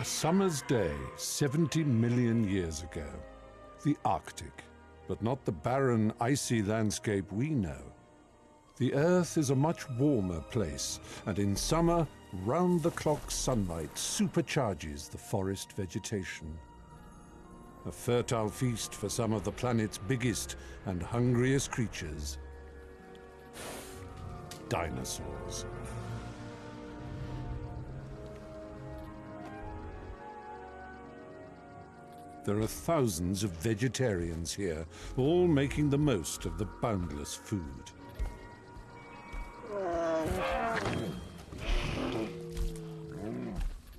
A summer's day 70 million years ago. The Arctic, but not the barren, icy landscape we know. The Earth is a much warmer place, and in summer, round-the-clock sunlight supercharges the forest vegetation. A fertile feast for some of the planet's biggest and hungriest creatures. Dinosaurs. There are thousands of vegetarians here, all making the most of the boundless food.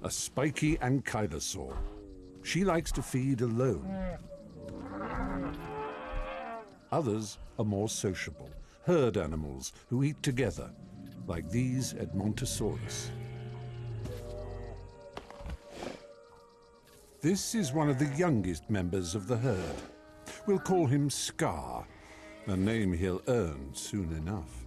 A spiky ankylosaur. She likes to feed alone. Others are more sociable, herd animals who eat together, like these Edmontosaurus. This is one of the youngest members of the herd. We'll call him Scar, a name he'll earn soon enough.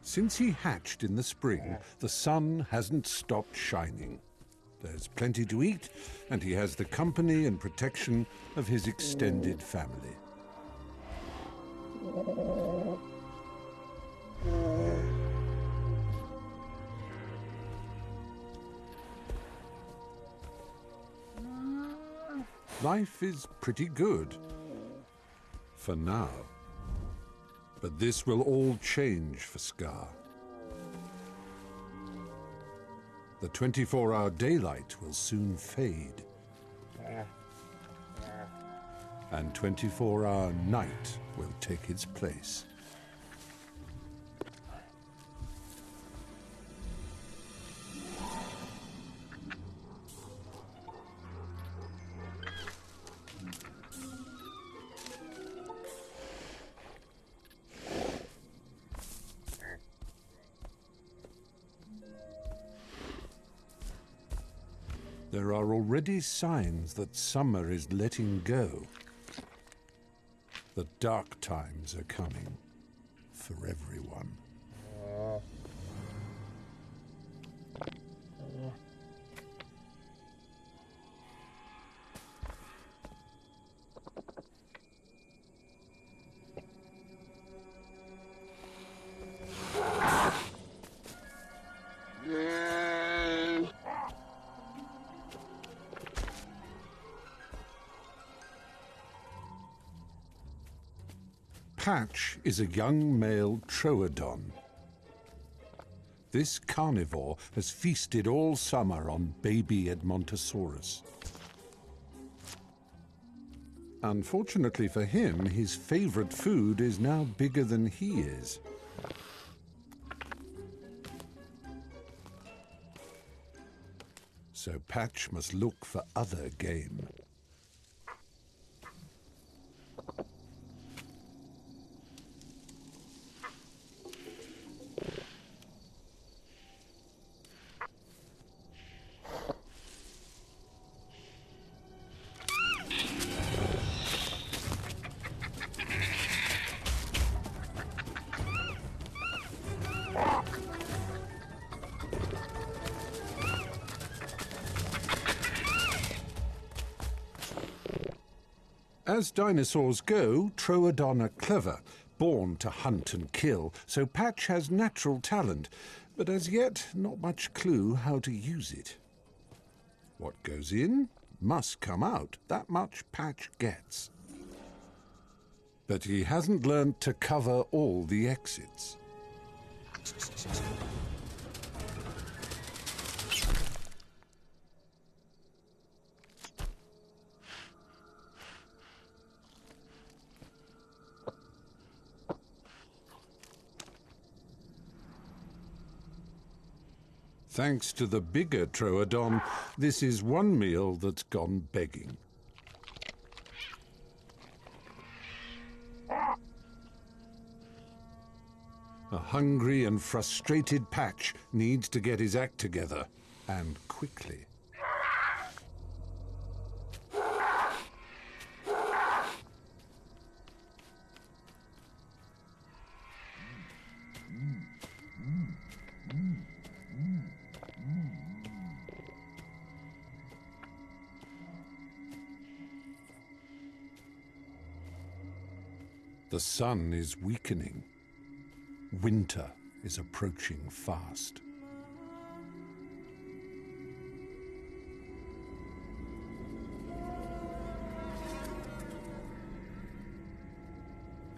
Since he hatched in the spring, the sun hasn't stopped shining. There's plenty to eat, and he has the company and protection of his extended family. Life is pretty good, for now. But this will all change for Scar. The 24-hour daylight will soon fade. And 24-hour night will take its place. There are already signs that summer is letting go. The dark times are coming for everyone. Patch is a young male troodon. This carnivore has feasted all summer on baby Edmontosaurus. Unfortunately for him, his favorite food is now bigger than he is. So Patch must look for other game. As dinosaurs go, troodon are clever, born to hunt and kill, so Patch has natural talent, but as yet not much clue how to use it. What goes in must come out, that much Patch gets. But he hasn't learned to cover all the exits. Thanks to the bigger troodon, this is one meal that's gone begging. A hungry and frustrated Patch needs to get his act together, and quickly. The sun is weakening. Winter is approaching fast.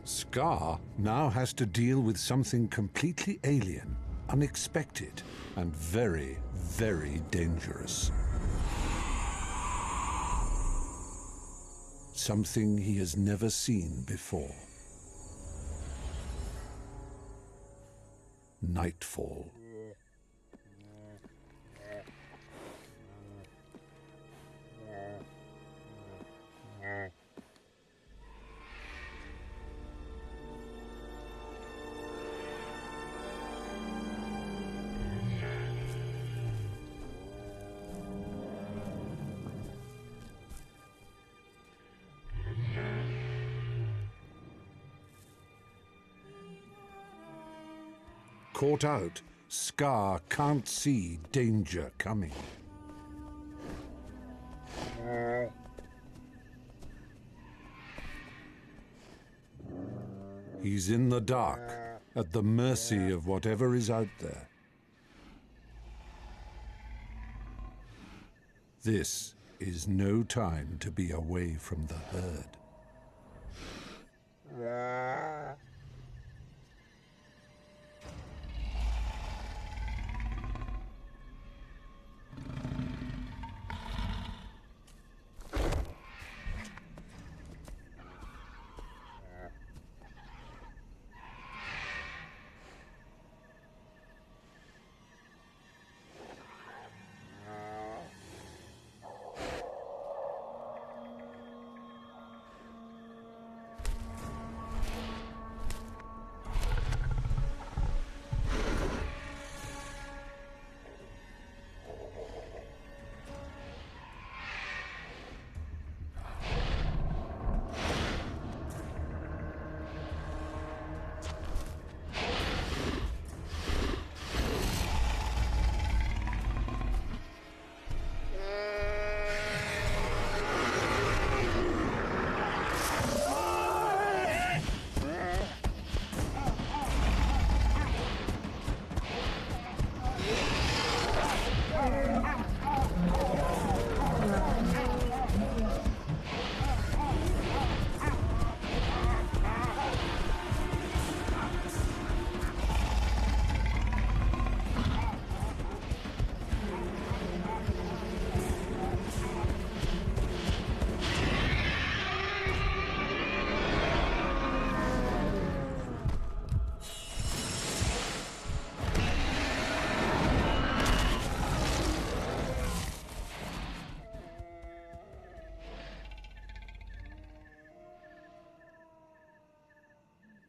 Scar now has to deal with something completely alien, unexpected, and very, very dangerous. Something he has never seen before. Nightfall. Caught out, Scar can't see danger coming. He's in the dark, at the mercy of whatever is out there. This is no time to be away from the herd.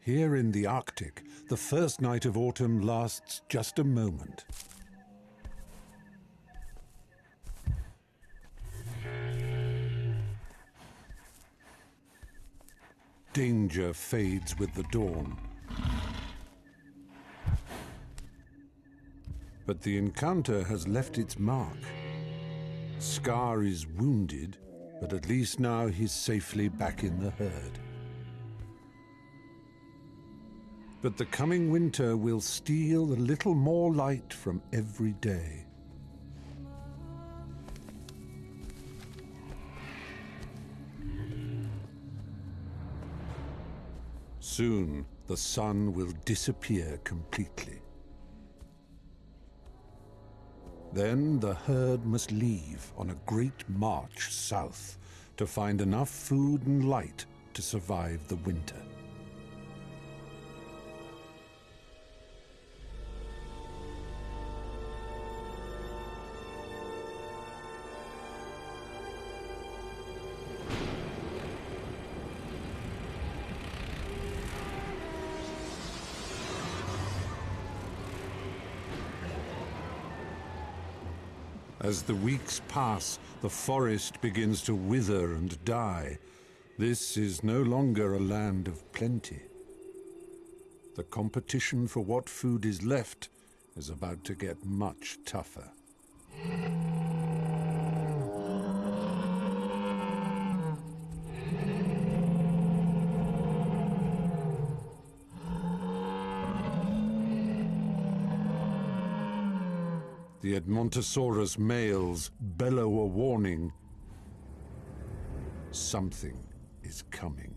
Here in the Arctic, the first night of autumn lasts just a moment. Danger fades with the dawn. But the encounter has left its mark. Scar is wounded, but at least now he's safely back in the herd. But the coming winter will steal a little more light from every day. Soon, the sun will disappear completely. Then the herd must leave on a great march south to find enough food and light to survive the winter. As the weeks pass, the forest begins to wither and die. This is no longer a land of plenty. The competition for what food is left is about to get much tougher. The Edmontosaurus males bellow a warning. Something is coming.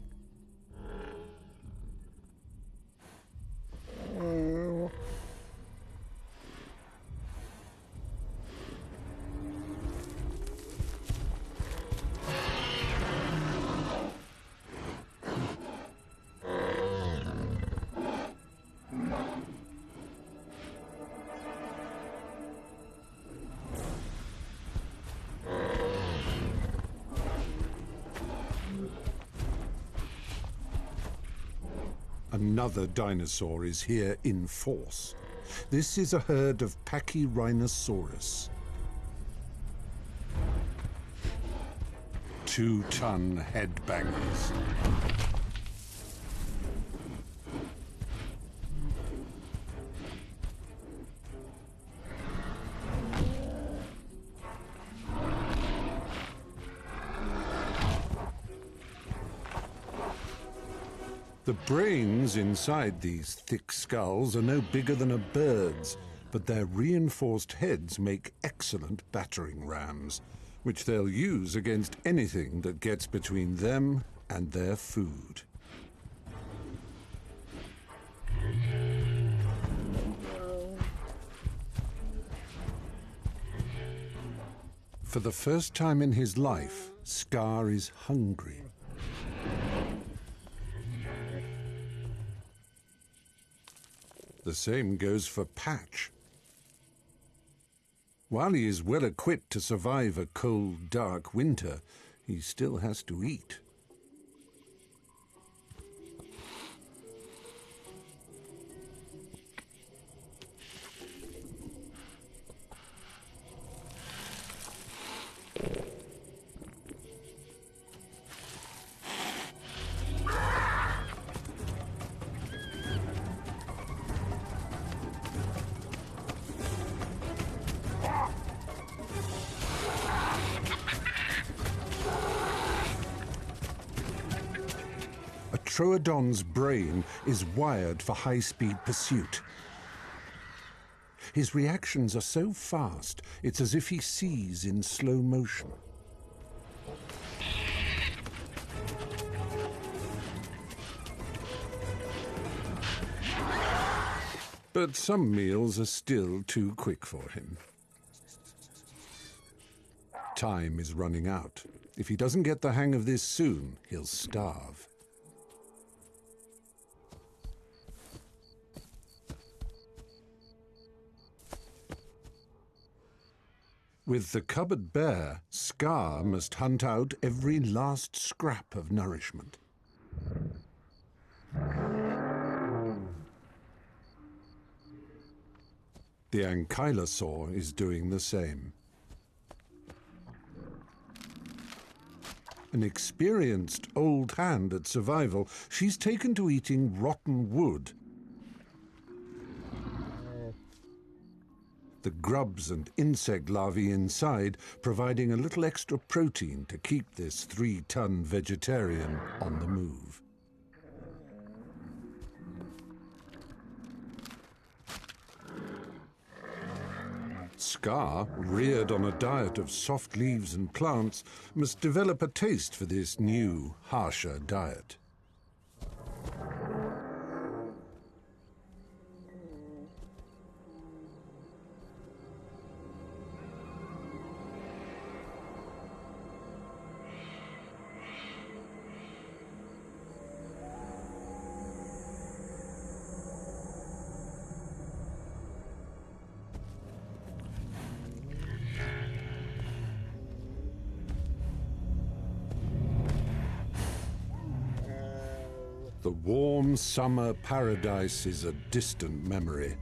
Another dinosaur is here in force. This is a herd of Pachyrhinosaurus. 2-ton headbangers. The brains inside these thick skulls are no bigger than a bird's, but their reinforced heads make excellent battering rams, which they'll use against anything that gets between them and their food. For the first time in his life, Scar is hungry. The same goes for Patch. While he is well equipped to survive a cold, dark winter, he still has to eat. Troodon's brain is wired for high-speed pursuit. His reactions are so fast, it's as if he sees in slow motion. But some meals are still too quick for him. Time is running out. If he doesn't get the hang of this soon, he'll starve. With the cupboard bare, Scar must hunt out every last scrap of nourishment. The ankylosaur is doing the same. An experienced old hand at survival, she's taken to eating rotten wood. The grubs and insect larvae inside, providing a little extra protein to keep this 3-ton vegetarian on the move. Scar, reared on a diet of soft leaves and plants, must develop a taste for this new, harsher diet. The warm summer paradise is a distant memory.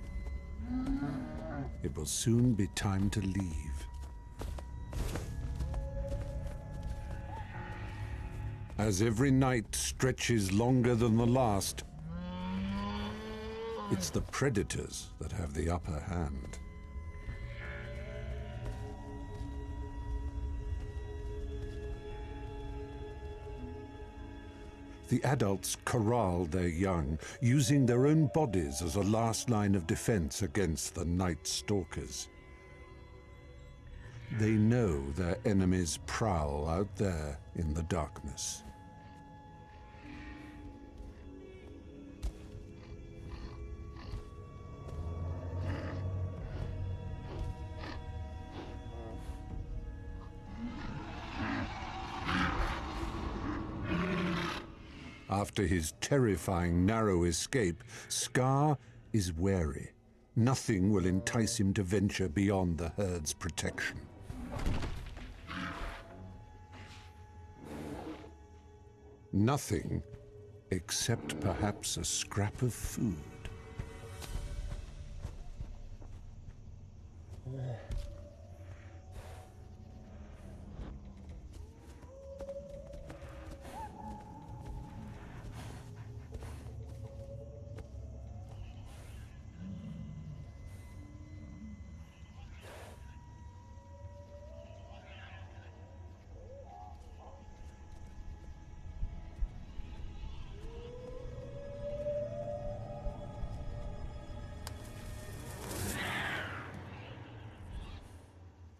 It will soon be time to leave. As every night stretches longer than the last, it's the predators that have the upper hand. The adults corral their young, using their own bodies as a last line of defense against the night stalkers. They know their enemies prowl out there in the darkness. After his terrifying narrow escape, Scar is wary. Nothing will entice him to venture beyond the herd's protection. Nothing except perhaps a scrap of food.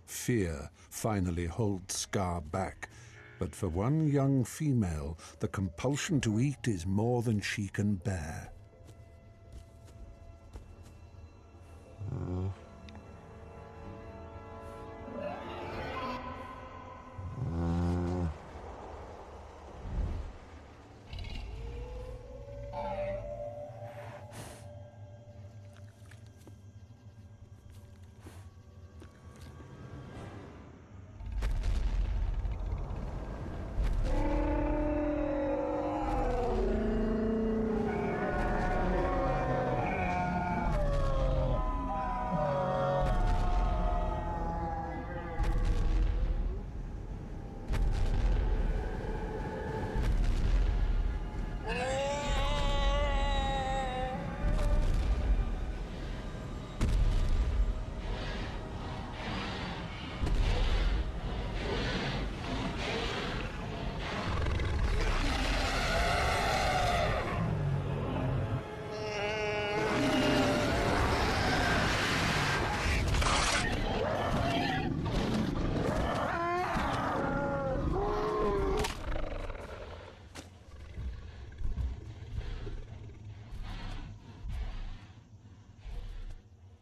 Fear finally holds Scar back, but for one young female, the compulsion to eat is more than she can bear.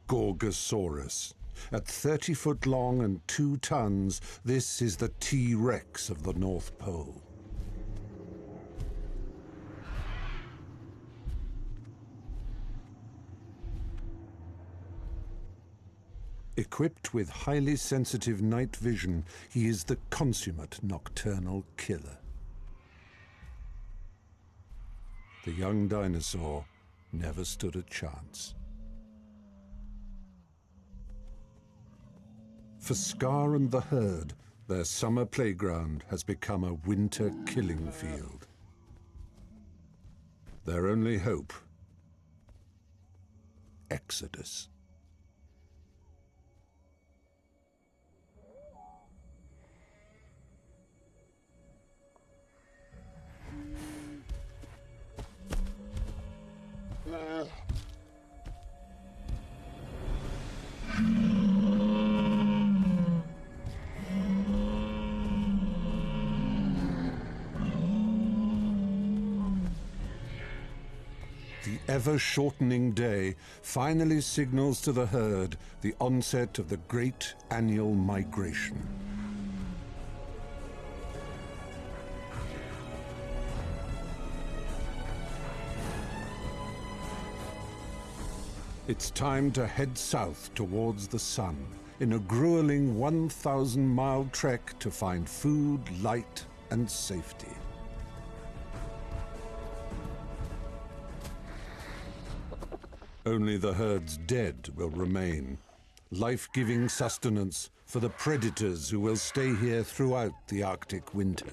Gorgosaurus. At 30 foot long and 2 tons, this is the T-Rex of the North Pole. Equipped with highly sensitive night vision, he is the consummate nocturnal killer. The young dinosaur never stood a chance. For Scar and the herd, their summer playground has become a winter killing field. Their only hope: exodus. The ever-shortening day finally signals to the herd the onset of the great annual migration. It's time to head south towards the sun, in a grueling 1,000-mile trek to find food, light, and safety. Only the herd's dead will remain, life-giving sustenance for the predators who will stay here throughout the Arctic winter.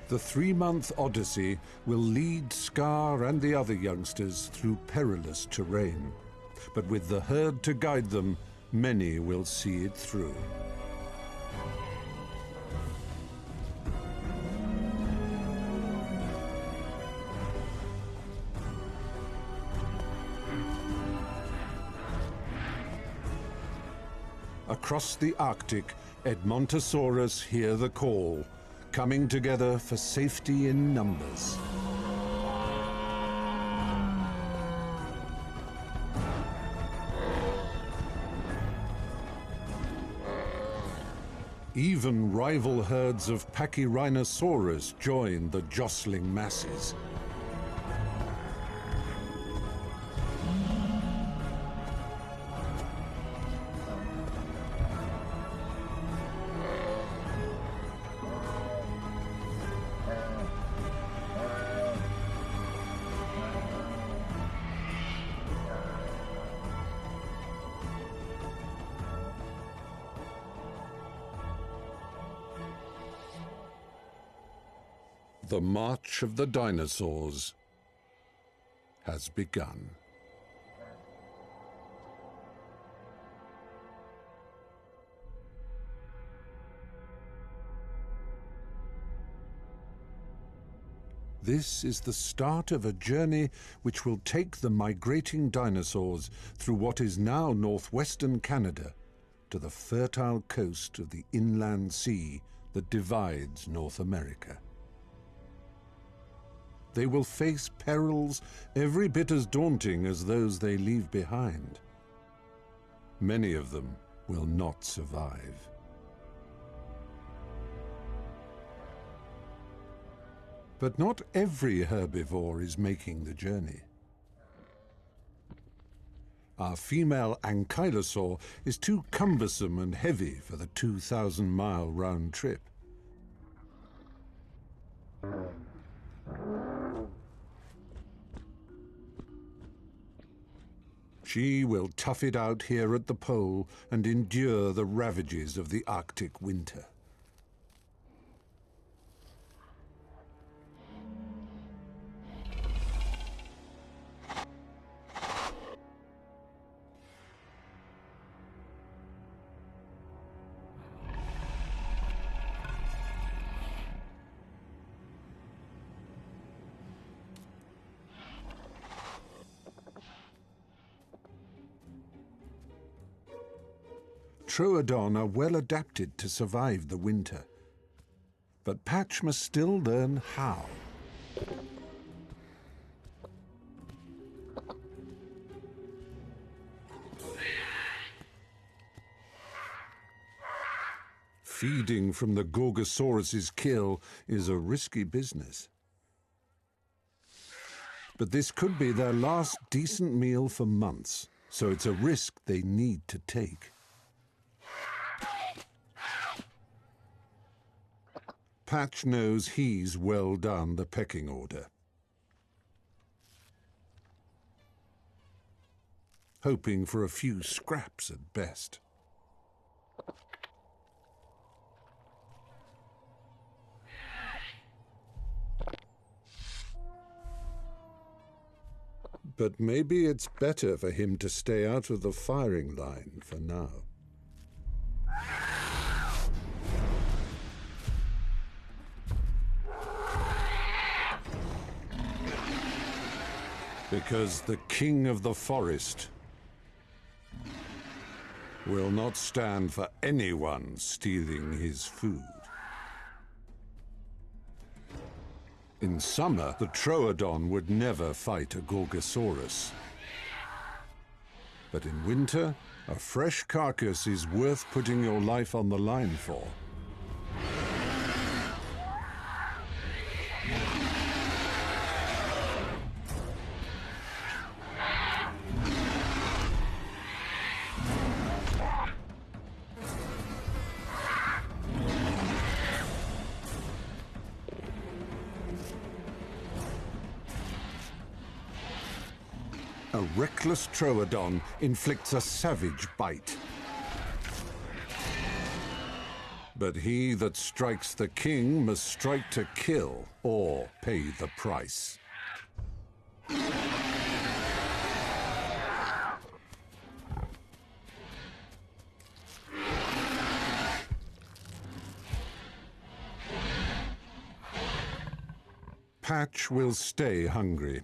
The 3-month odyssey will lead Scar and the other youngsters through perilous terrain. but with the herd to guide them, many will see it through. Across the Arctic, Edmontosaurus hear the call, coming together for safety in numbers. Even rival herds of Pachyrhinosaurus join the jostling masses. The march of the dinosaurs has begun. This is the start of a journey which will take the migrating dinosaurs through what is now northwestern Canada to the fertile coast of the inland sea that divides North America. They will face perils every bit as daunting as those they leave behind. Many of them will not survive. But not every herbivore is making the journey. Our female ankylosaur is too cumbersome and heavy for the 2,000-mile round trip. She will tough it out here at the pole and endure the ravages of the Arctic winter. Troodon are well adapted to survive the winter, but Patch must still learn how. Feeding from the Gorgosaurus's kill is a risky business. But this could be their last decent meal for months, so it's a risk they need to take. Patch knows he's well down the pecking order. Hoping for a few scraps at best. But maybe it's better for him to stay out of the firing line for now. Because the king of the forest will not stand for anyone stealing his food. In summer, the Troodon would never fight a Gorgosaurus. But in winter, a fresh carcass is worth putting your life on the line for. A reckless Troodon inflicts a savage bite. But he that strikes the king must strike to kill or pay the price. Patch will stay hungry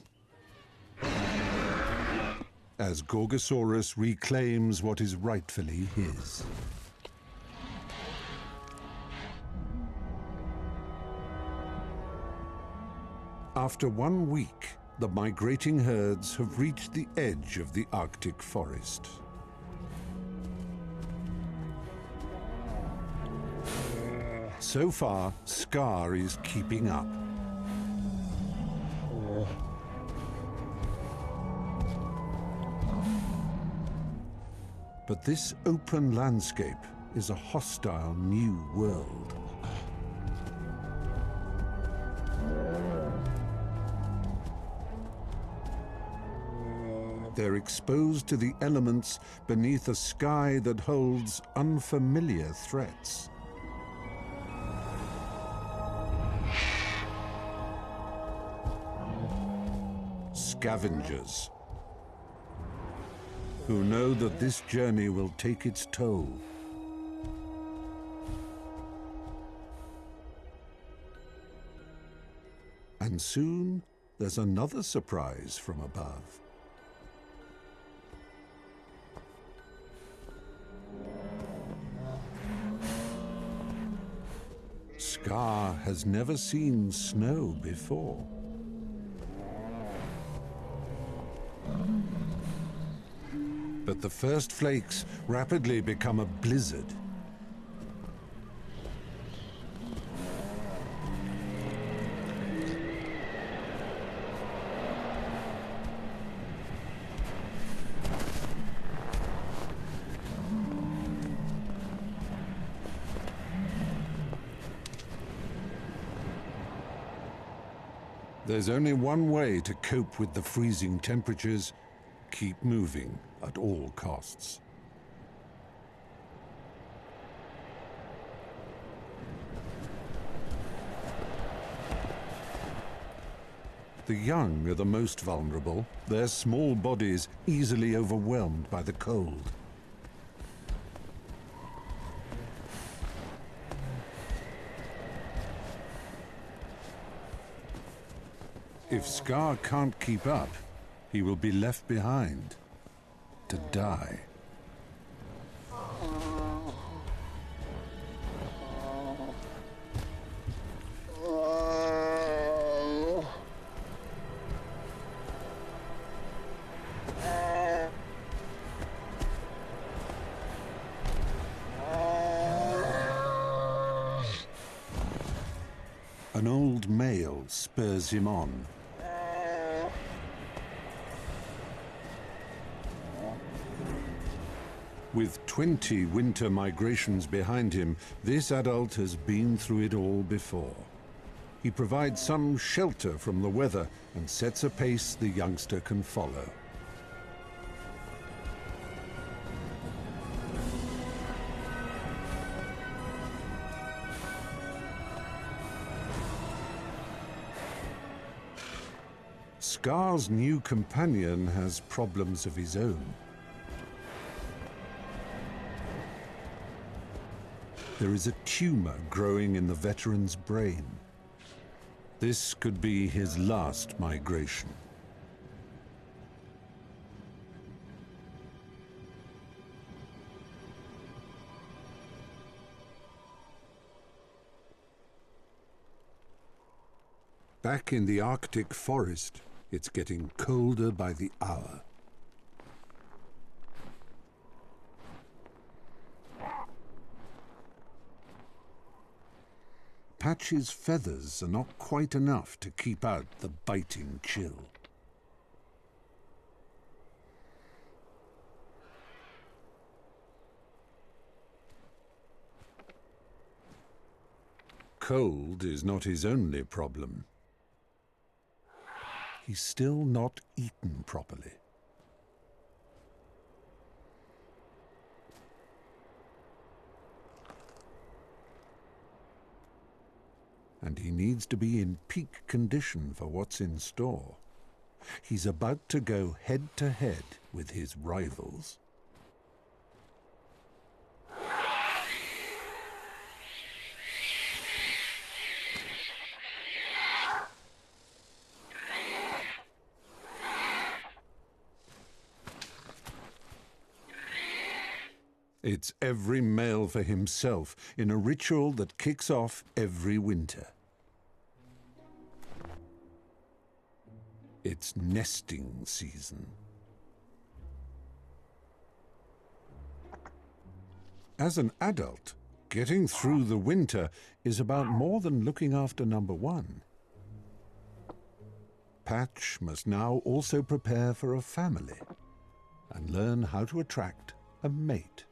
as Gorgosaurus reclaims what is rightfully his. After 1 week, the migrating herds have reached the edge of the Arctic forest. So far, Scar is keeping up. But this open landscape is a hostile new world. They're exposed to the elements beneath a sky that holds unfamiliar threats. Scavengers, who know that this journey will take its toll. And soon, there's another surprise from above. Scar has never seen snow before. But the first flakes rapidly become a blizzard. There's only one way to cope with the freezing temperatures: keep moving at all costs. The young are the most vulnerable, their small bodies easily overwhelmed by the cold. If Scar can't keep up, he will be left behind to die. An old male spurs him on. With 20 winter migrations behind him, this adult has been through it all before. He provides some shelter from the weather and sets a pace the youngster can follow. Scar's new companion has problems of his own. There is a tumor growing in the veteran's brain. This could be his last migration. Back in the Arctic forest, it's getting colder by the hour. Patch's feathers are not quite enough to keep out the biting chill. Cold is not his only problem. He's still not eaten properly. And he needs to be in peak condition for what's in store. He's about to go head-to-head with his rivals. It's every male for himself in a ritual that kicks off every winter. It's nesting season. As an adult, getting through the winter is about more than looking after number one. Patch must now also prepare for a family and learn how to attract a mate.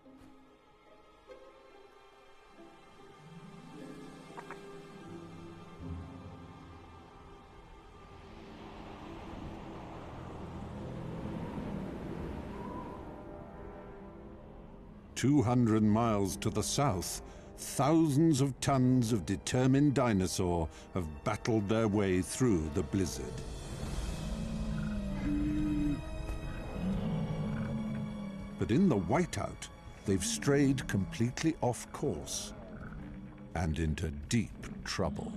"200 miles to the south, thousands of tons of determined dinosaur have battled their way through the blizzard. But in the whiteout, they've strayed completely off course and into deep trouble.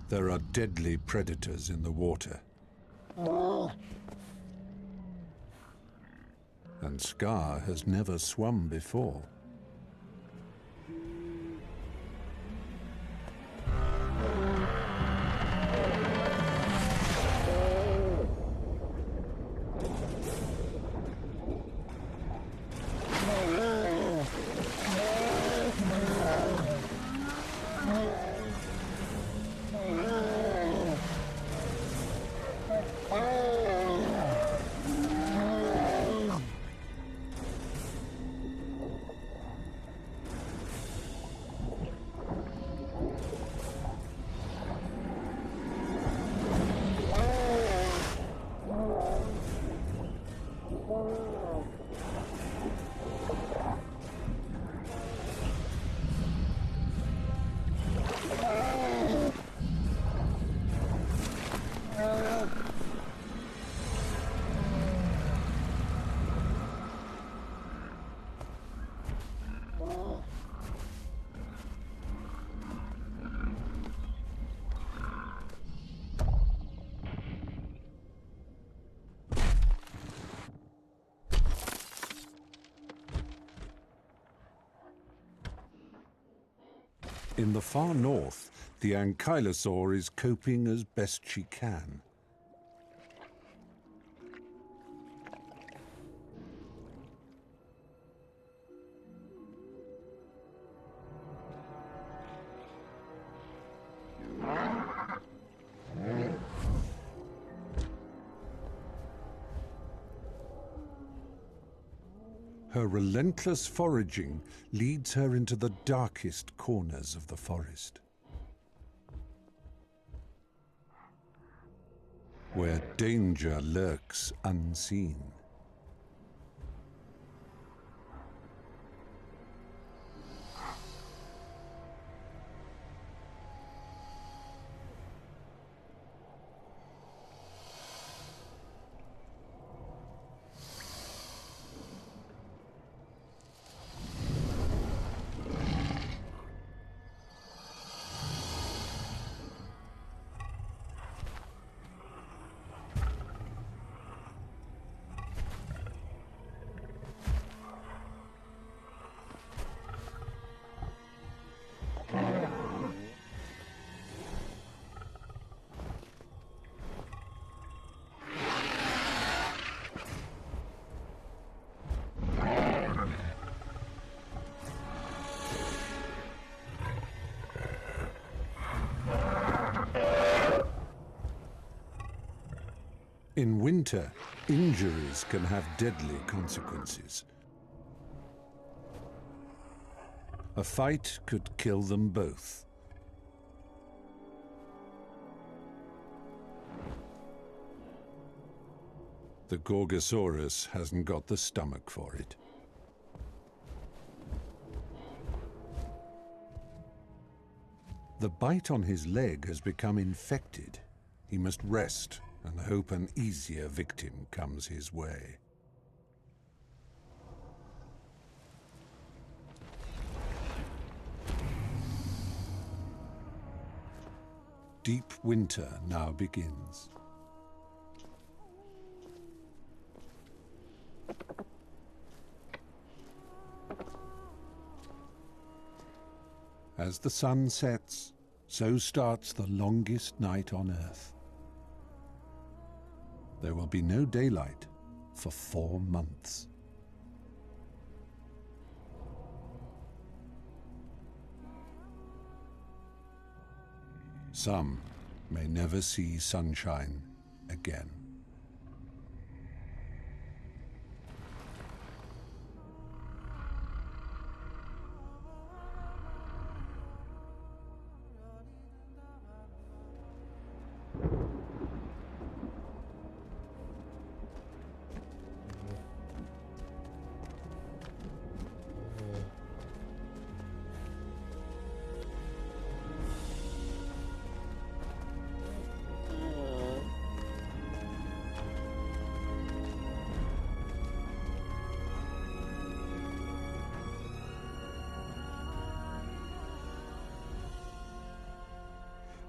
There are deadly predators in the water. And Scar has never swum before. In the far north, the ankylosaur is coping as best she can. Her relentless foraging leads her into the darkest corners of the forest, where danger lurks unseen. In winter, injuries can have deadly consequences. A fight could kill them both. The Gorgosaurus hasn't got the stomach for it. The bite on his leg has become infected. He must rest and hope an easier victim comes his way. Deep winter now begins. As the sun sets, so starts the longest night on Earth. There will be no daylight for 4 months. Some may never see sunshine again.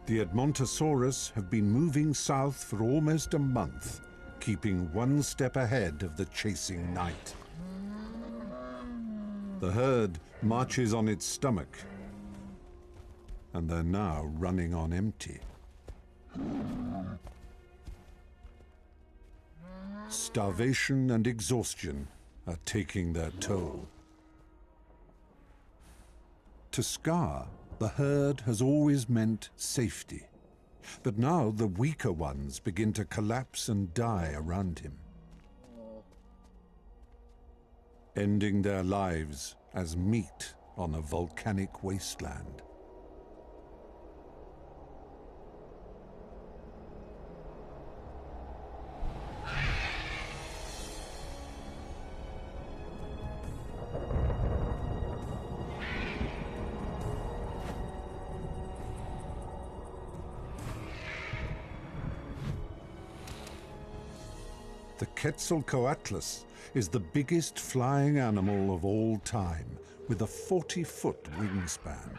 The Edmontosaurus have been moving south for almost a month, keeping one step ahead of the chasing night. The herd marches on its stomach, and they're now running on empty. Starvation and exhaustion are taking their toll. To Scar, the herd has always meant safety, but now the weaker ones begin to collapse and die around him, ending their lives as meat on a volcanic wasteland. The Quetzalcoatlus is the biggest flying animal of all time, with a 40-foot wingspan.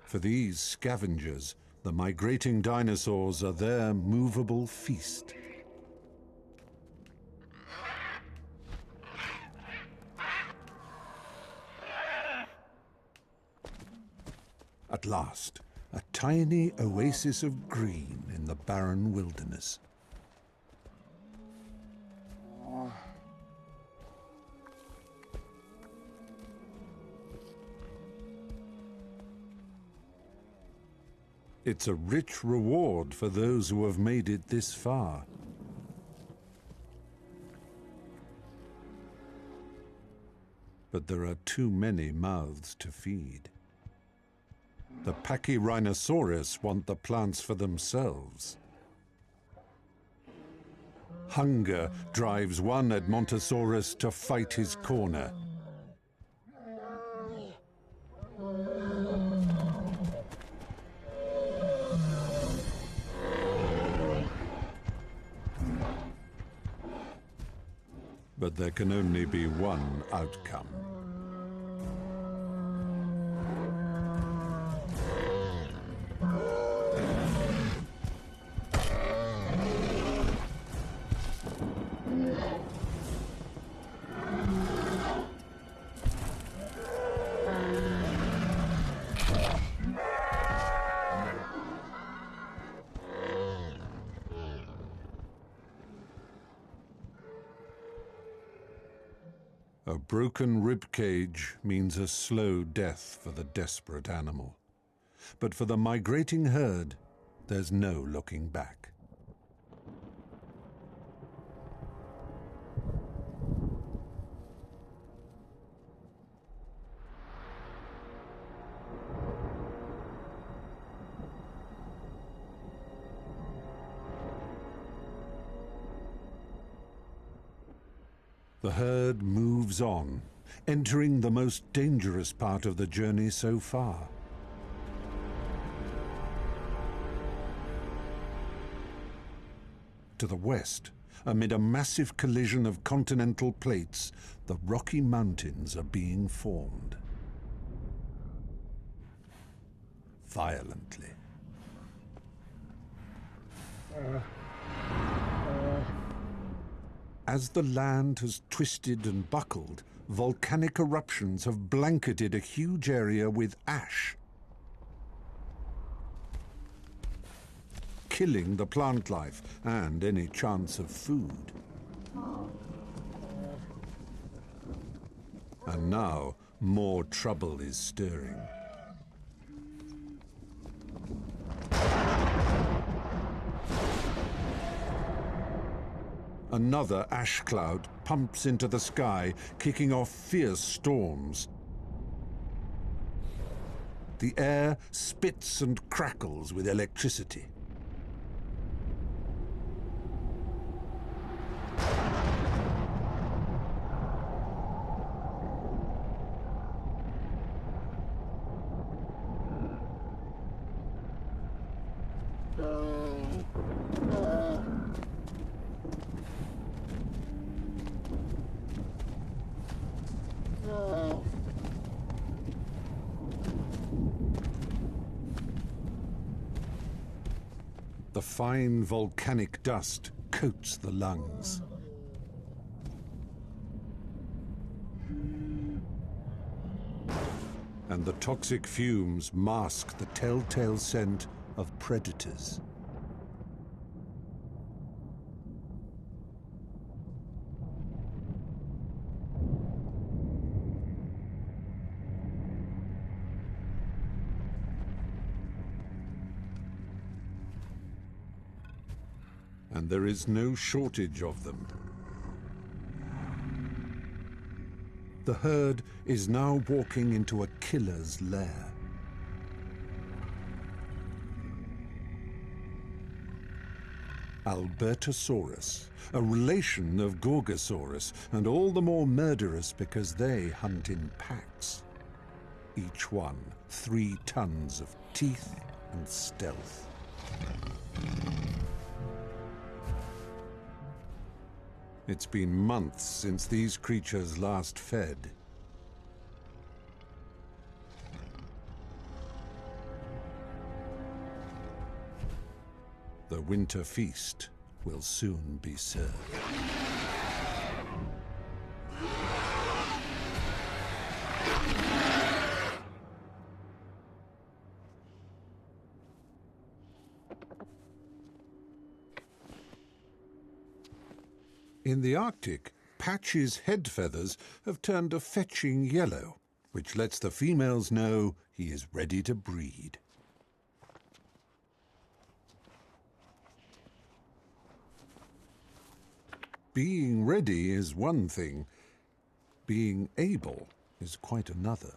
For these scavengers, the migrating dinosaurs are their movable feast. At last, a tiny oasis of green in the barren wilderness. It's a rich reward for those who have made it this far. But there are too many mouths to feed. The Pachyrhinosaurus want the plants for themselves. Hunger drives one Edmontosaurus to fight his corner. But there can only be one outcome. A broken rib cage means a slow death for the desperate animal. But for the migrating herd, there's no looking back. The herd moves on, entering the most dangerous part of the journey so far. To the west, amid a massive collision of continental plates, the Rocky Mountains are being formed. Violently. As the land has twisted and buckled, volcanic eruptions have blanketed a huge area with ash, killing the plant life and any chance of food. And now, more trouble is stirring. Another ash cloud pumps into the sky, kicking off fierce storms. The air spits and crackles with electricity. The fine volcanic dust coats the lungs. And the toxic fumes mask the telltale scent of predators. And there is no shortage of them. The herd is now walking into a killer's lair. Albertosaurus, a relation of Gorgosaurus, and all the more murderous because they hunt in packs. Each one 3 tons of teeth and stealth. It's been months since these creatures last fed. The winter feast will soon be served. In the Arctic, Patch's head feathers have turned a fetching yellow, which lets the females know he is ready to breed. Being ready is one thing. Being able is quite another.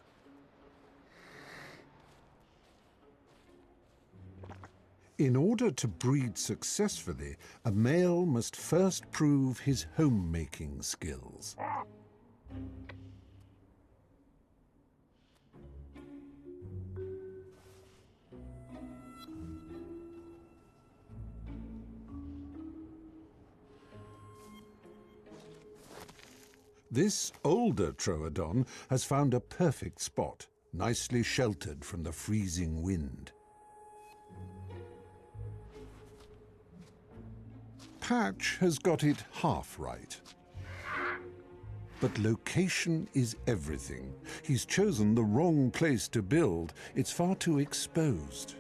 In order to breed successfully, a male must first prove his homemaking skills. This older Troodon has found a perfect spot, nicely sheltered from the freezing wind. Patch has got it half right. But location is everything. He's chosen the wrong place to build. It's far too exposed.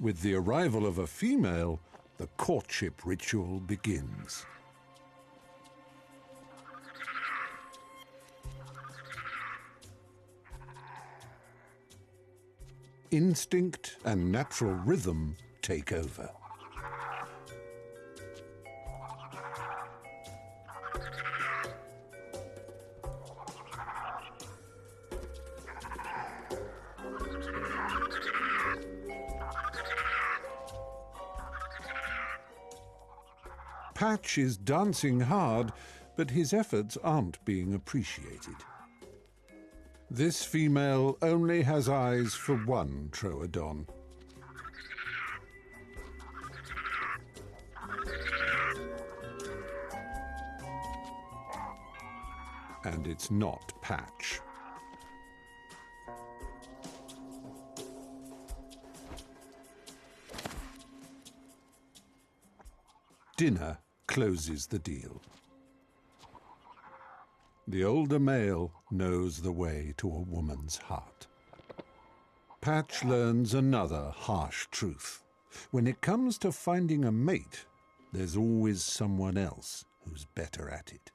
With the arrival of a female, the courtship ritual begins. Instinct and natural rhythm take over. Patch is dancing hard, but his efforts aren't being appreciated. This female only has eyes for one Troodon. And it's not Patch. Dinner closes the deal. The older male knows the way to a woman's heart. Patch learns another harsh truth. When it comes to finding a mate, there's always someone else who's better at it.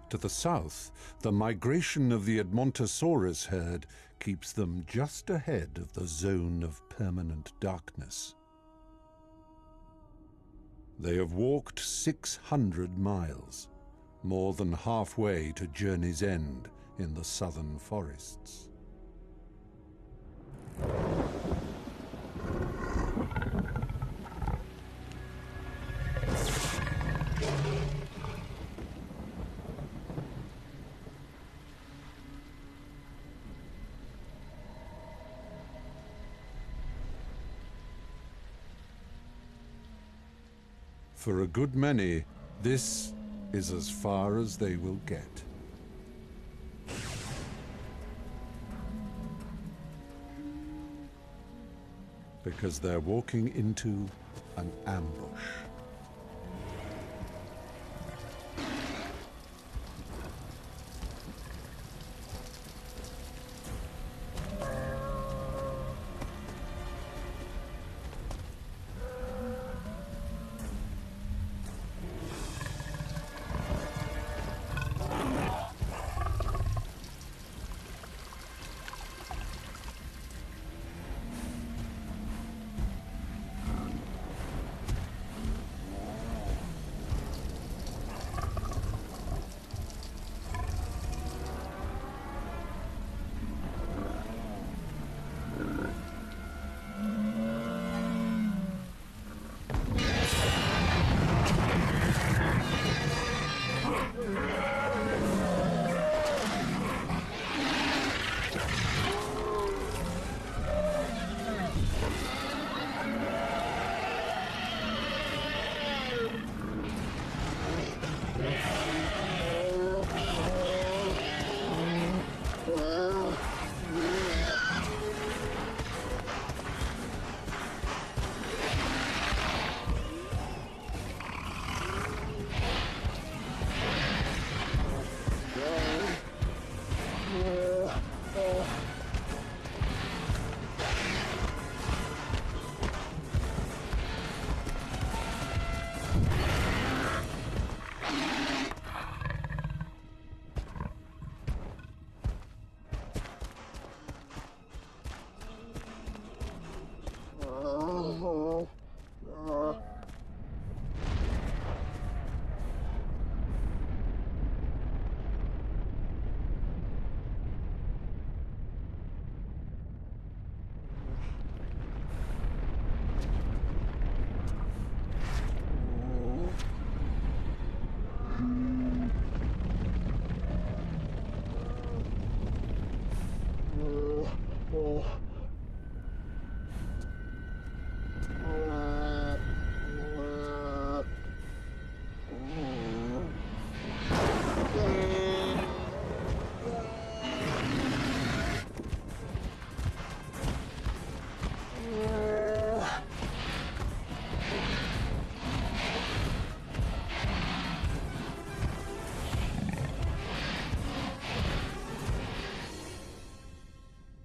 To the south, the migration of the Edmontosaurus herd keeps them just ahead of the zone of permanent darkness. They have walked 600 miles, more than halfway to Journey's End in the southern forests. For a good many, this is as far as they will get. Because they're walking into an ambush.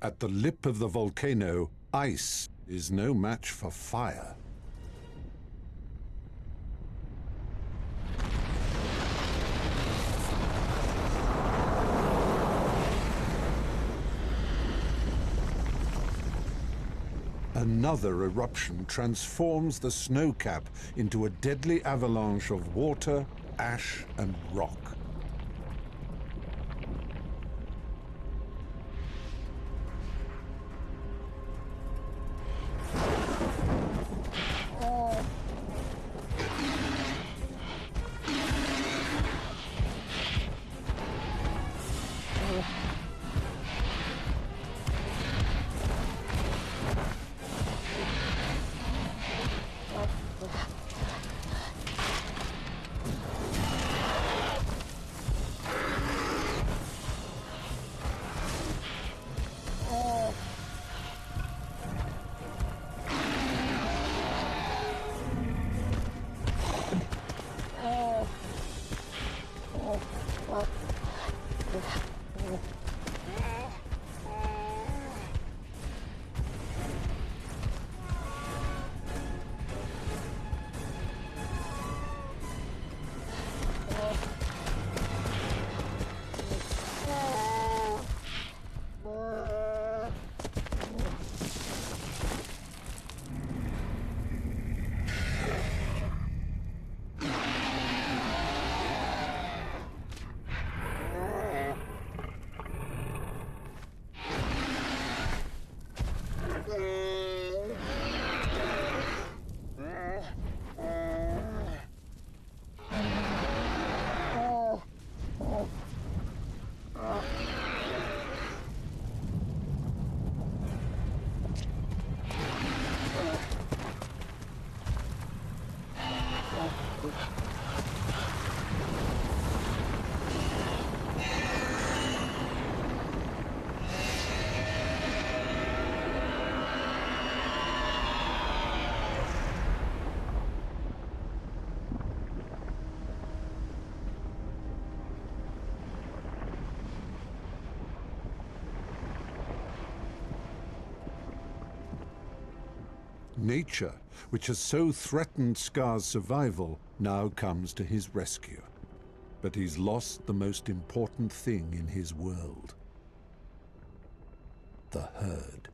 At the lip of the volcano, ice is no match for fire. Another eruption transforms the snowcap into a deadly avalanche of water, ash, and rock. Nature, which has so threatened Scar's survival, now comes to his rescue. But he's lost the most important thing in his world: the herd.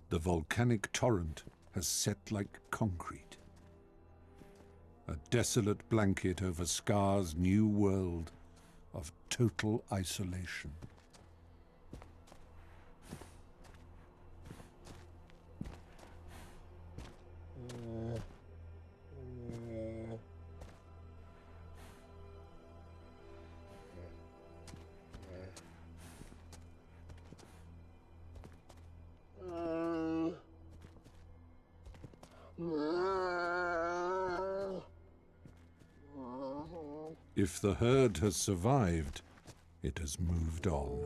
The volcanic torrent has set like concrete. A desolate blanket over Scar's new world of total isolation. If the herd has survived, it has moved on.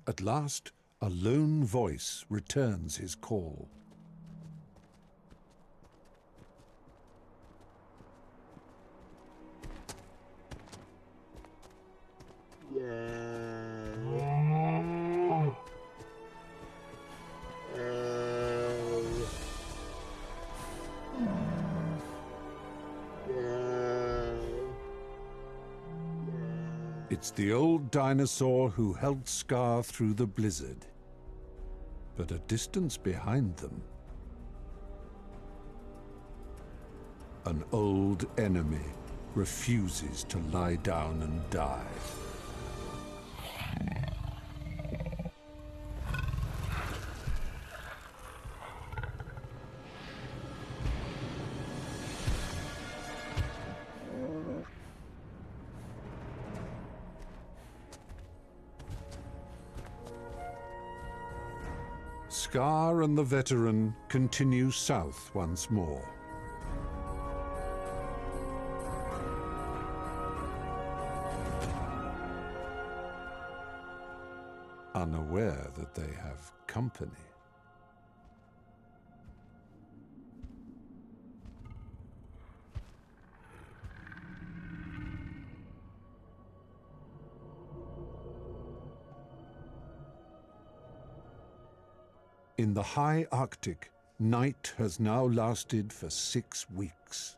At last, a lone voice returns his call. It's the old dinosaur who held Scar through the blizzard. But a distance behind them, an old enemy refuses to lie down and die. Scar and the veteran continue south once more. Unaware that they have company. In the high Arctic, night has now lasted for 6 weeks.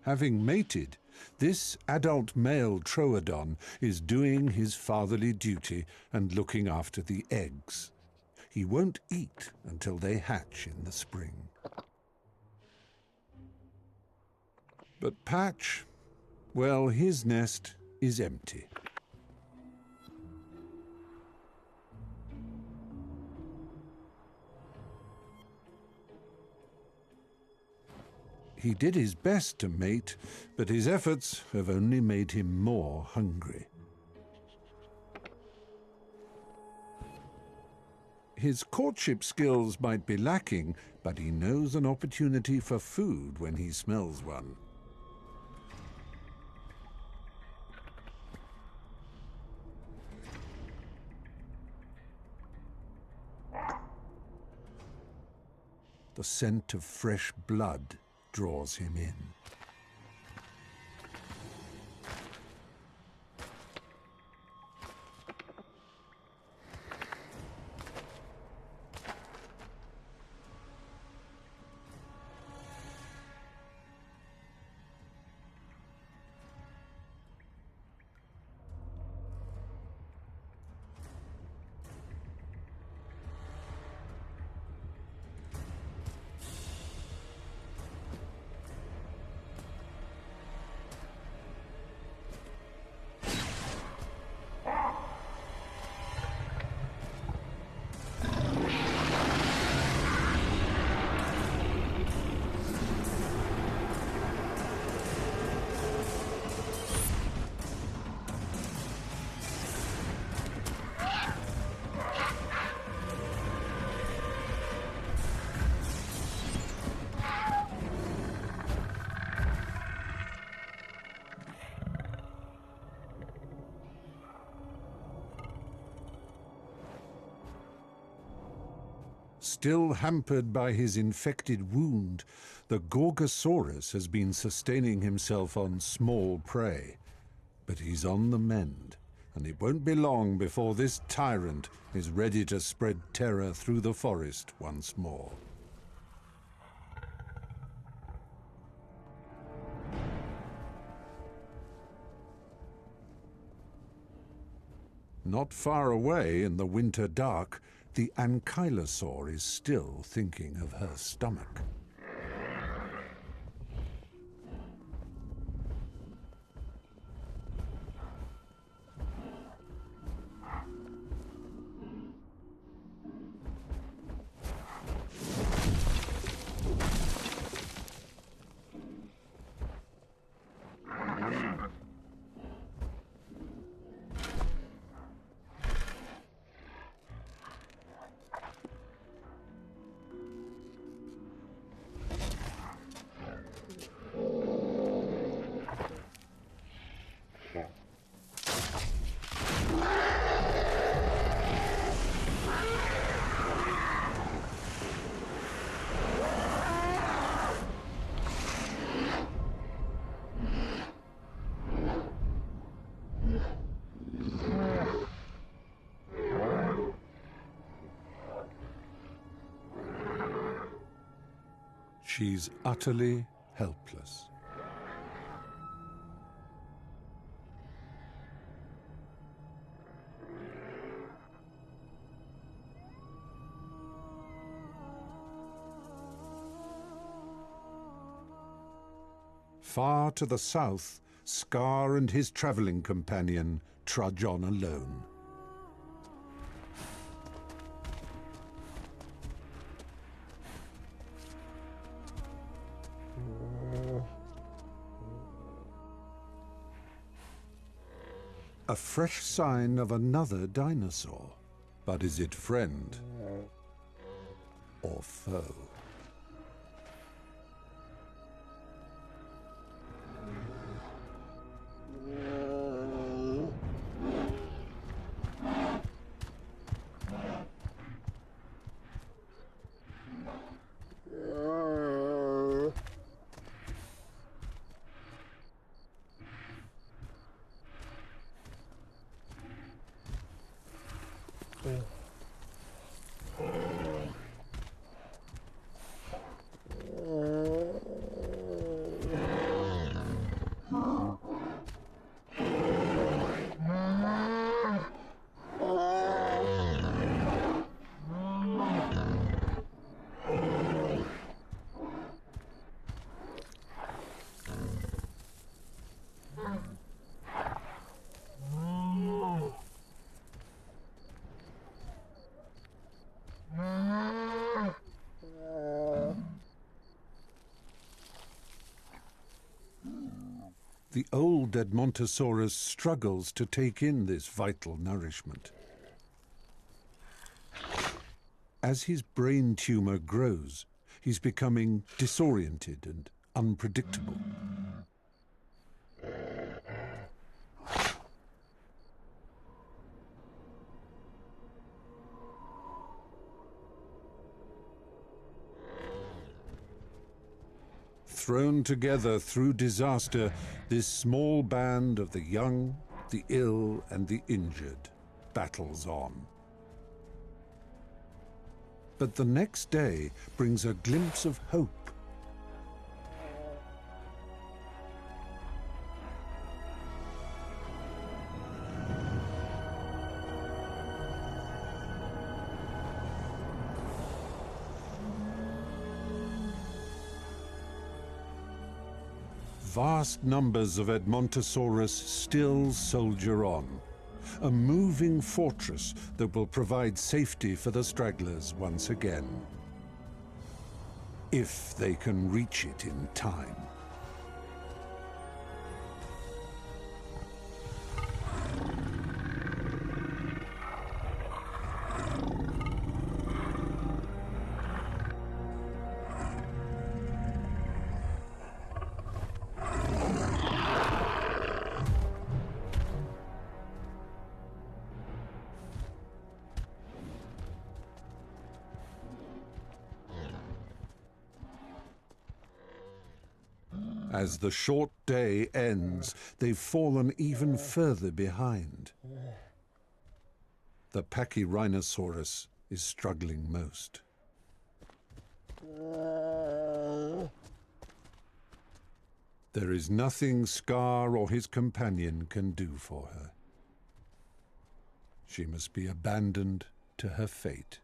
Having mated, this adult male troodon is doing his fatherly duty and looking after the eggs. He won't eat until they hatch in the spring. But Patch, well, his nest is empty. He did his best to mate, but his efforts have only made him more hungry. His courtship skills might be lacking, but he knows an opportunity for food when he smells one. The scent of fresh blood draws him in. Still hampered by his infected wound, the Gorgosaurus has been sustaining himself on small prey. But he's on the mend, and it won't be long before this tyrant is ready to spread terror through the forest once more. Not far away in the winter dark, the ankylosaur is still thinking of her stomach. She's utterly helpless. Far to the south, Scar and his traveling companion trudge on alone. A fresh sign of another dinosaur. But is it friend or foe? The old Edmontosaurus struggles to take in this vital nourishment. As his brain tumor grows, he's becoming disoriented and unpredictable. Thrown together through disaster, this small band of the young, the ill, and the injured battles on. But the next day brings a glimpse of hope. Vast numbers of Edmontosaurus still soldier on, a moving fortress that will provide safety for the stragglers once again. If they can reach it in time. As the short day ends, they've fallen even further behind. The Pachyrhinosaurus is struggling most. There is nothing Scar or his companion can do for her. She must be abandoned to her fate.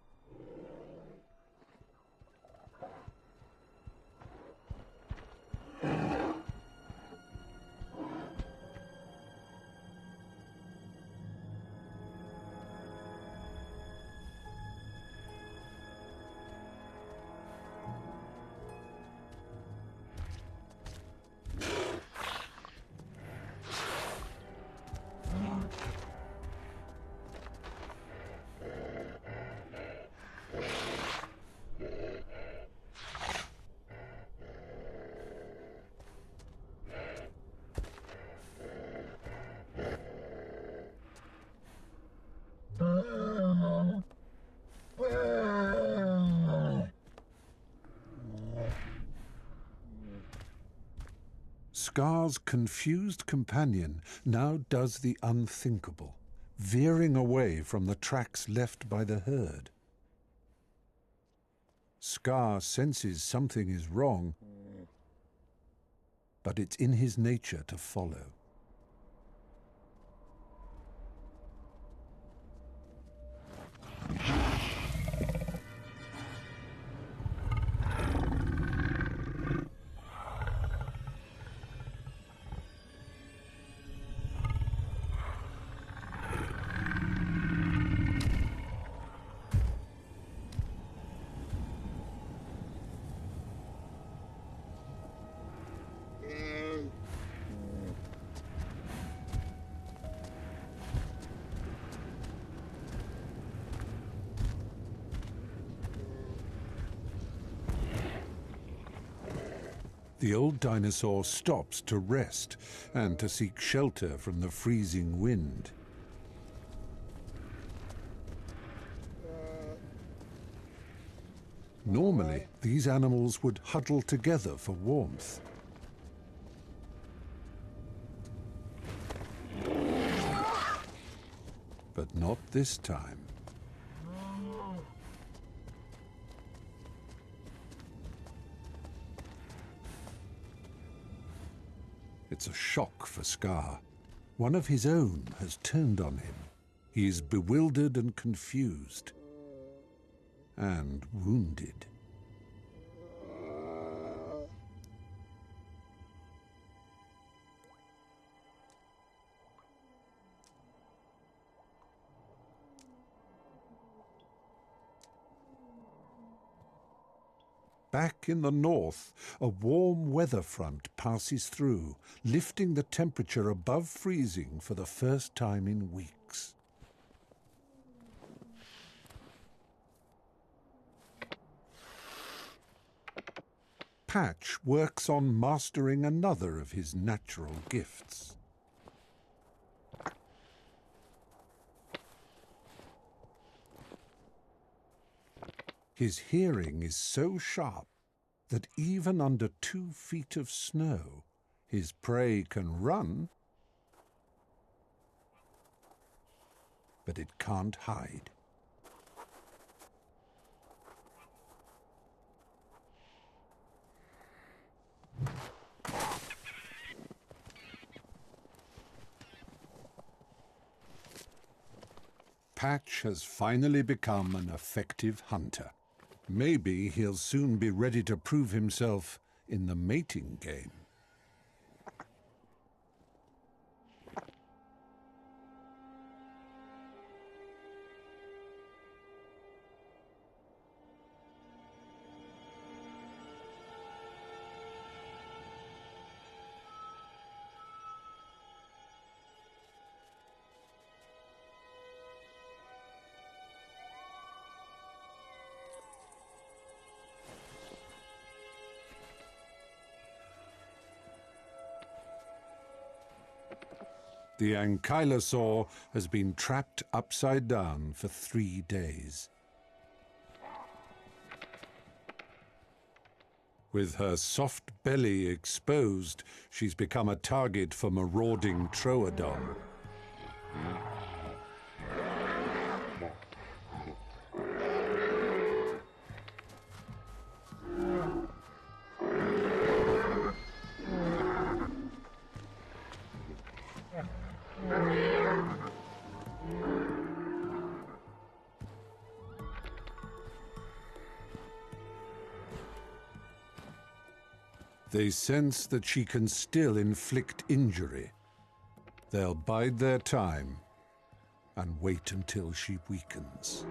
Scar's confused companion now does the unthinkable, veering away from the tracks left by the herd. Scar senses something is wrong, but it's in his nature to follow. The old dinosaur stops to rest and to seek shelter from the freezing wind. Normally, these animals would huddle together for warmth. But not this time. It's a shock for Scar. One of his own has turned on him. He is bewildered and confused. And wounded. Back in the north, a warm weather front passes through, lifting the temperature above freezing for the first time in weeks. Patch works on mastering another of his natural gifts. His hearing is so sharp that even under 2 feet of snow, his prey can run, but it can't hide. Patch has finally become an effective hunter. Maybe he'll soon be ready to prove himself in the mating game. The ankylosaur has been trapped upside down for 3 days. With her soft belly exposed, she's become a target for marauding troodon. They sense that she can still inflict injury. They'll bide their time and wait until she weakens.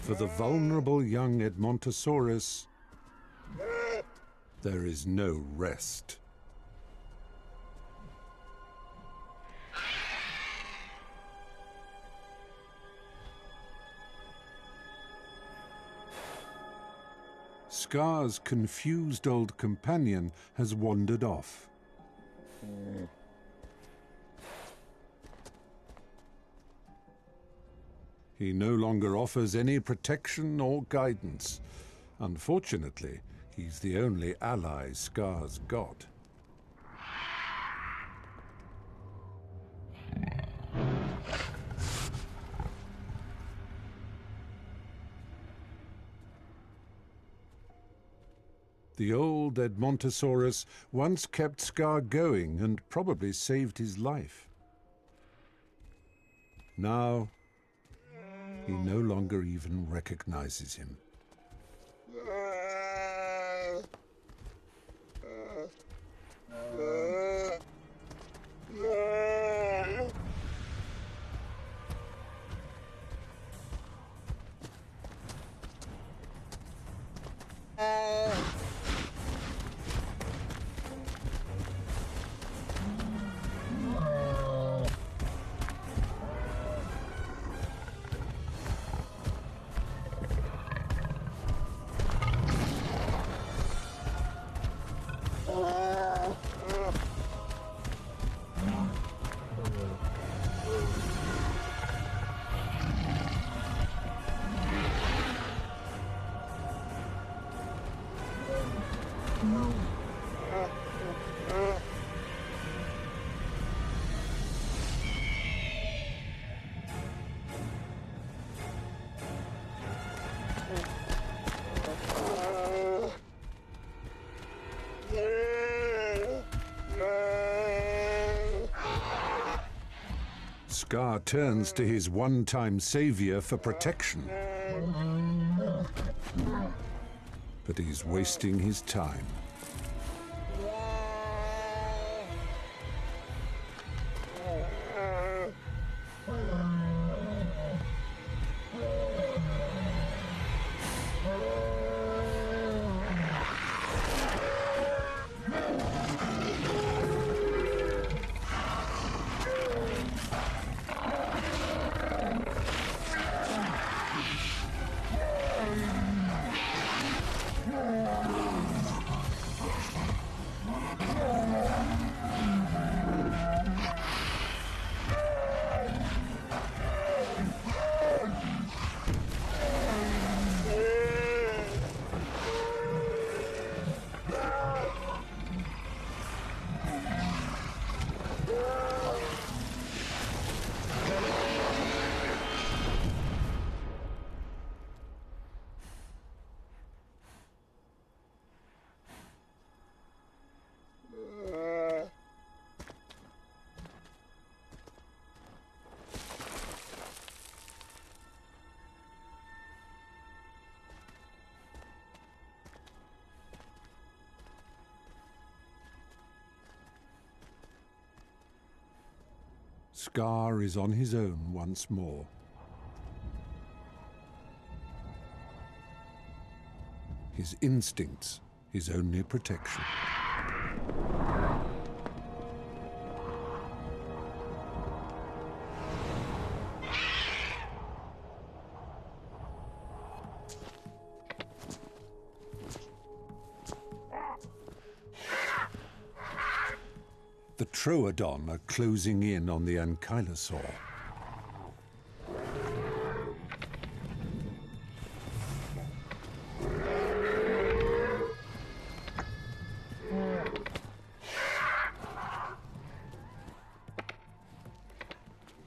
For the vulnerable young Edmontosaurus, there is no rest. Scar's confused old companion has wandered off. He no longer offers any protection or guidance. Unfortunately, he's the only ally Scar's got. The old Edmontosaurus once kept Scar going and probably saved his life. Now, he no longer even recognizes him. Scar turns to his one-time savior for protection. But he's wasting his time. Scar is on his own once more. His instincts, his only protection. The Troodon are closing in on the Ankylosaur.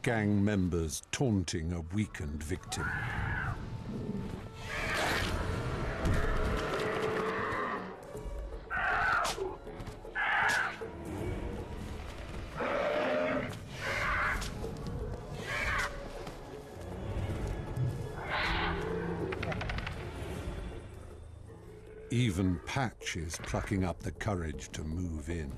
Gang members taunting a weakened victim. Even Patch is plucking up the courage to move in.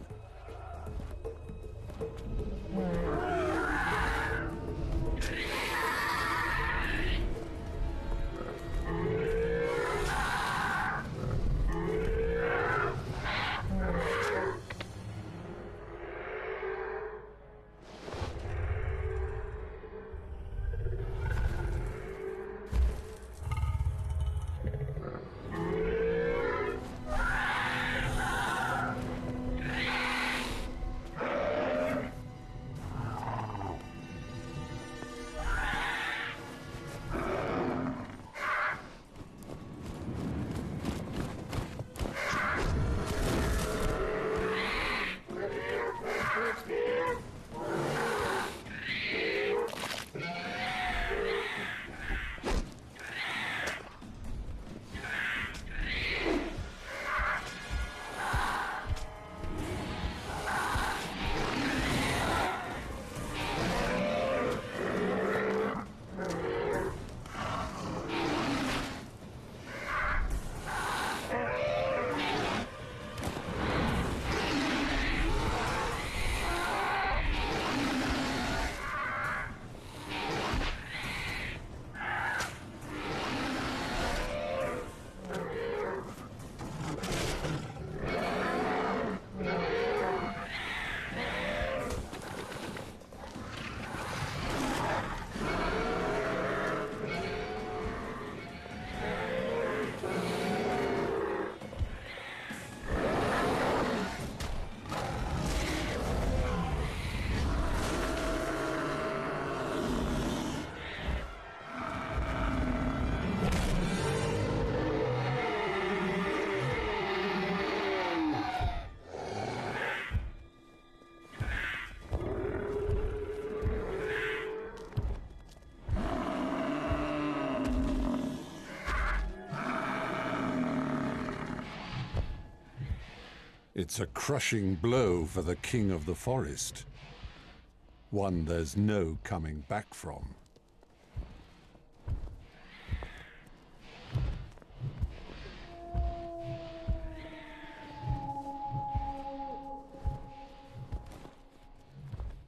It's a crushing blow for the king of the forest. one there's no coming back from.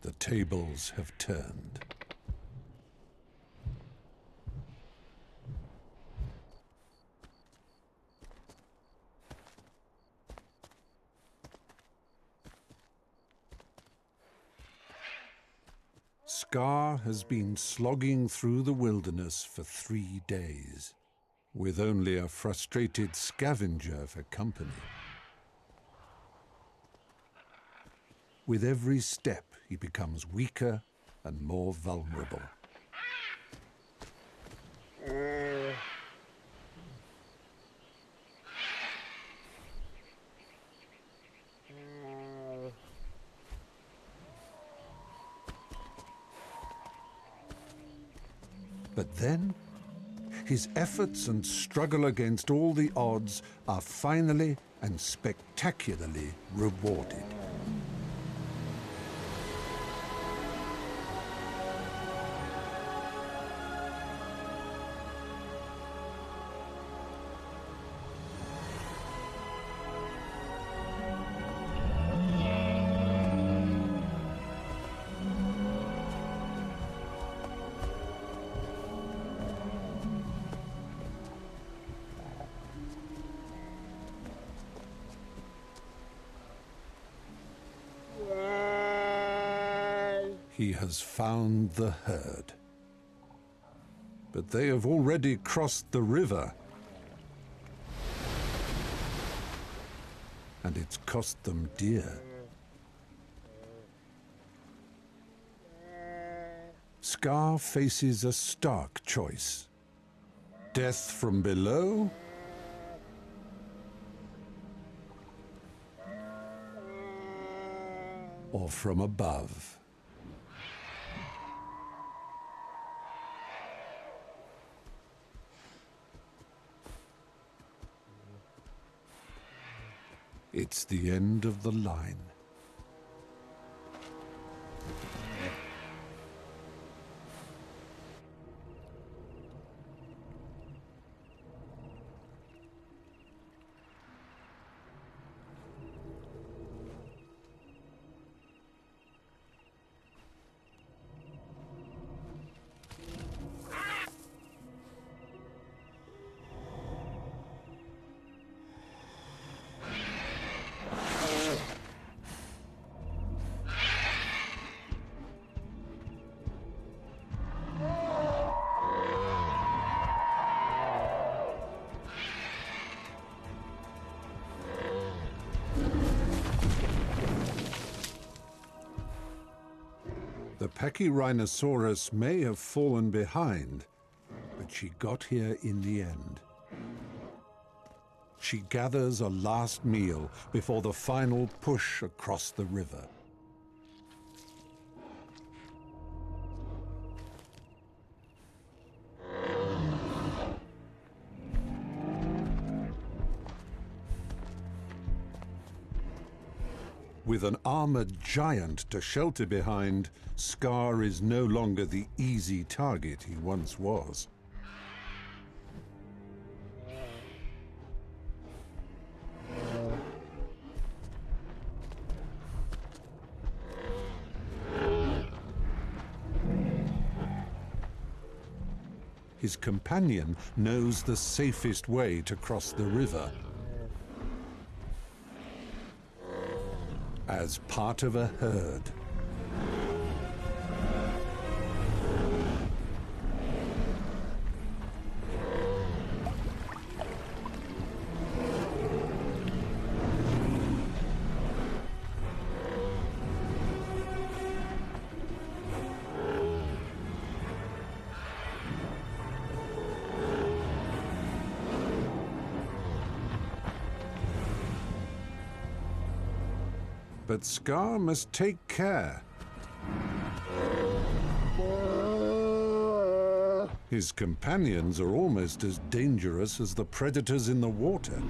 The tables have turned. Scar has been slogging through the wilderness for 3 days, with only a frustrated scavenger for company. With every step, he becomes weaker and more vulnerable. But then, his efforts and struggle against all the odds are finally and spectacularly rewarded. He has found the herd. But they have already crossed the river. And it's cost them dear. Scar faces a stark choice. Death from below, or from above. It's the end of the line. The Pachyrhinosaurus may have fallen behind, but she got here in the end. She gathers a last meal before the final push across the river. With an armored giant to shelter behind, Scar is no longer the easy target he once was. His companion knows the safest way to cross the river. As part of a herd. But Scar must take care. His companions are almost as dangerous as the predators in the water.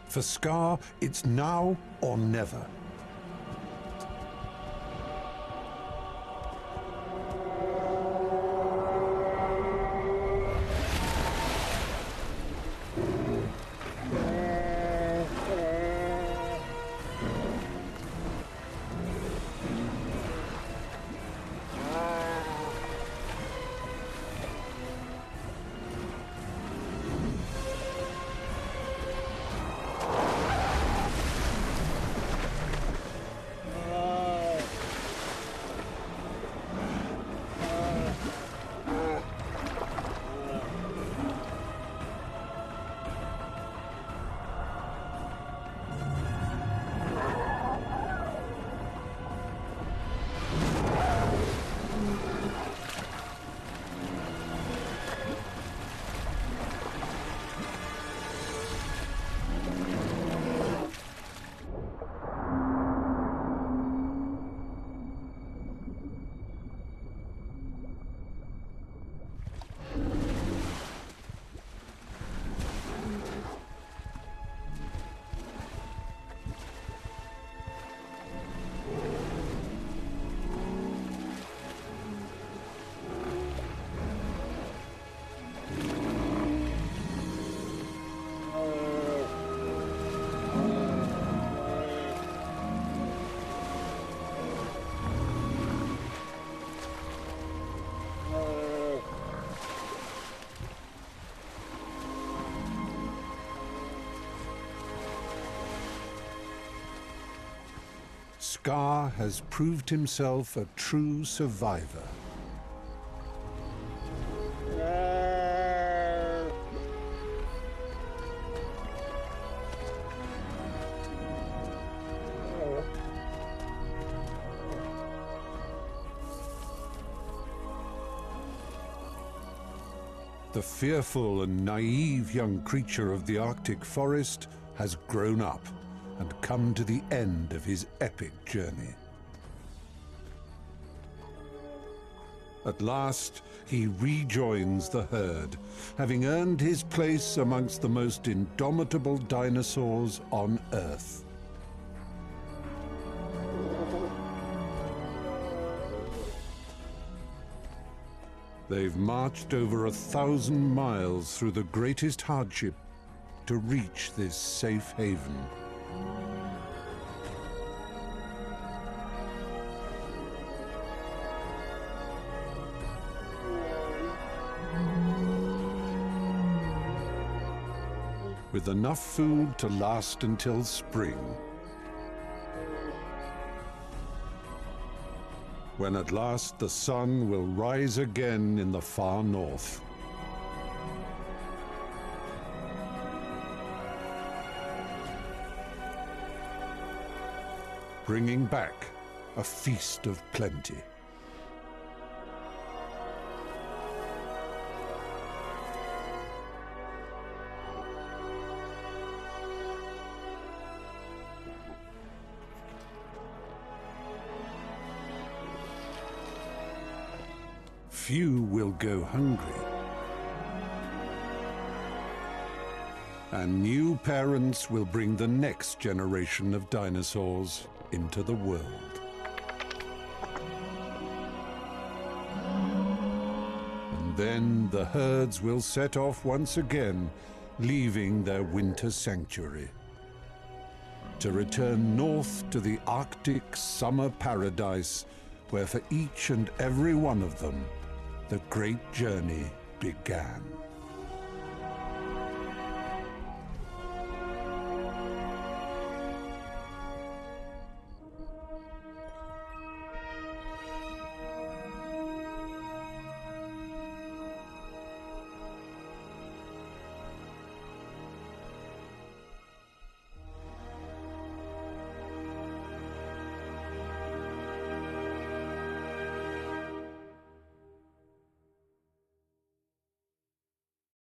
For Scar, it's now or never. Scar has proved himself a true survivor. The fearful and naive young creature of the Arctic forest has grown up and come to the end of his epic journey. At last, he rejoins the herd, having earned his place amongst the most indomitable dinosaurs on Earth. They've marched over 1,000 miles through the greatest hardship to reach this safe haven. With enough food to last until spring, when at last the sun will rise again in the far north. Bringing back a feast of plenty. Few will go hungry, and new parents will bring the next generation of dinosaurs into the world. And then the herds will set off once again, leaving their winter sanctuary, to return north to the Arctic summer paradise, where for each and every one of them, the great journey began.